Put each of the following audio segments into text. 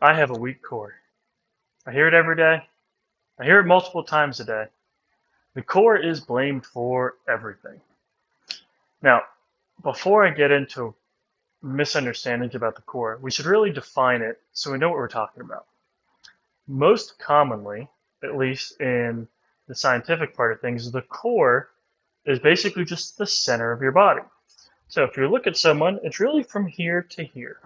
I have a weak core. I hear it every day. I hear it multiple times a day. The core is blamed for everything. Now, before I get into misunderstandings about the core, we should really define it so we know what we're talking about. Most commonly, at least in the scientific part of things, the core is basically just the center of your body. So if you look at someone, it's really from here to here.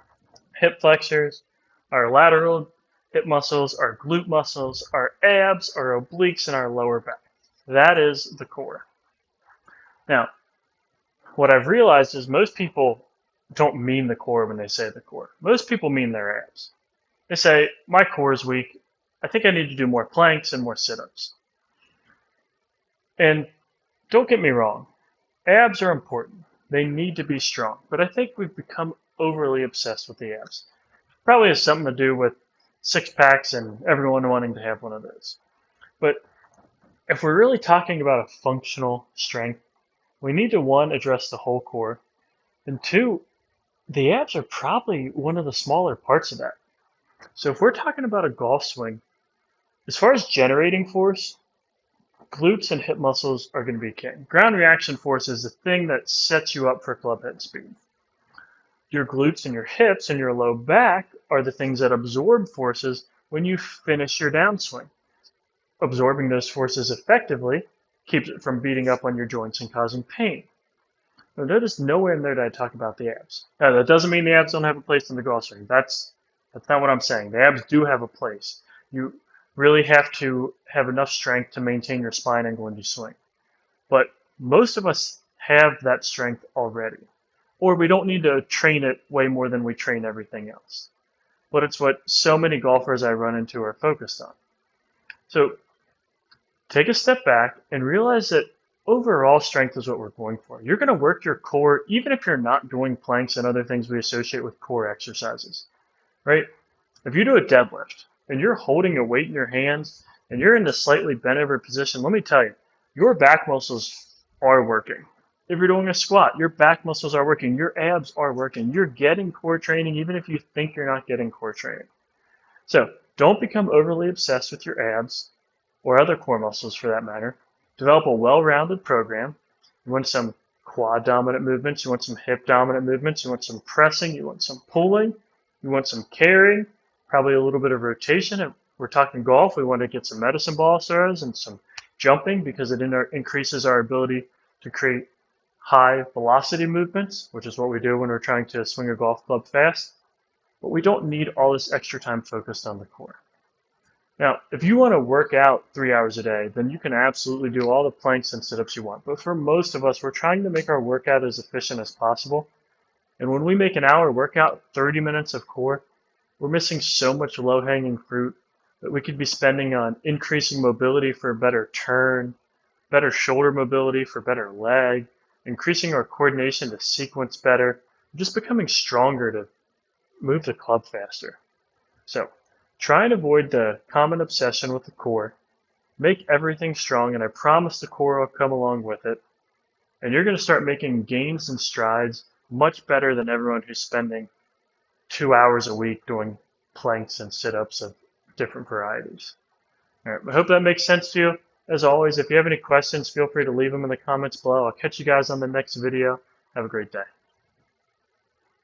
Hip flexors, our lateral hip muscles, our glute muscles, our abs, our obliques, and our lower back. That is the core. Now, what I've realized is most people don't mean the core when they say the core. Most people mean their abs. They say, my core is weak. I think I need to do more planks and more sit-ups. And don't get me wrong, abs are important. They need to be strong. But I think we've become overly obsessed with the abs. Probably has something to do with six packs and everyone wanting to have one of those. But if we're really talking about a functional strength, we need to, one, address the whole core, and two, the abs are probably one of the smaller parts of that. So if we're talking about a golf swing, as far as generating force, glutes and hip muscles are going to be king. Ground reaction force is the thing that sets you up for club head speed. Your glutes and your hips and your low back are the things that absorb forces when you finish your downswing. Absorbing those forces effectively keeps it from beating up on your joints and causing pain. Now, notice nowhere in there did I talk about the abs. Now, that doesn't mean the abs don't have a place in the golf swing. That's not what I'm saying. The abs do have a place. You really have to have enough strength to maintain your spine angle when you swing. But most of us have that strength already. Or we don't need to train it way more than we train everything else. But it's what so many golfers I run into are focused on. So take a step back and realize that overall strength is what we're going for. You're going to work your core even if you're not doing planks and other things we associate with core exercises, right? If you do a deadlift and you're holding a weight in your hands and you're in the slightly bent over position, let me tell you, your back muscles are working. If you're doing a squat, your back muscles are working, your abs are working. You're getting core training even if you think you're not getting core training. So don't become overly obsessed with your abs or other core muscles for that matter. Develop a well-rounded program. You want some quad dominant movements, you want some hip dominant movements, you want some pressing, you want some pulling, you want some carrying, probably a little bit of rotation. If we're talking golf, we want to get some medicine ball throws and some jumping because it increases our ability to create high velocity movements, which is what we do when we're trying to swing a golf club fast. But we don't need all this extra time focused on the core. Now, if you want to work out 3 hours a day, then you can absolutely do all the planks and sit-ups you want. But for most of us, we're trying to make our workout as efficient as possible. And when we make an hour workout, 30 minutes of core, we're missing so much low-hanging fruit that we could be spending on increasing mobility for a better turn, better shoulder mobility for better leg, increasing our coordination to sequence better, just becoming stronger to move the club faster. So try and avoid the common obsession with the core. Make everything strong, and I promise the core will come along with it. And you're going to start making gains and strides much better than everyone who's spending 2 hours a week doing planks and sit-ups of different varieties. All right, I hope that makes sense to you. As always, if you have any questions, feel free to leave them in the comments below. I'll catch you guys on the next video. Have a great day.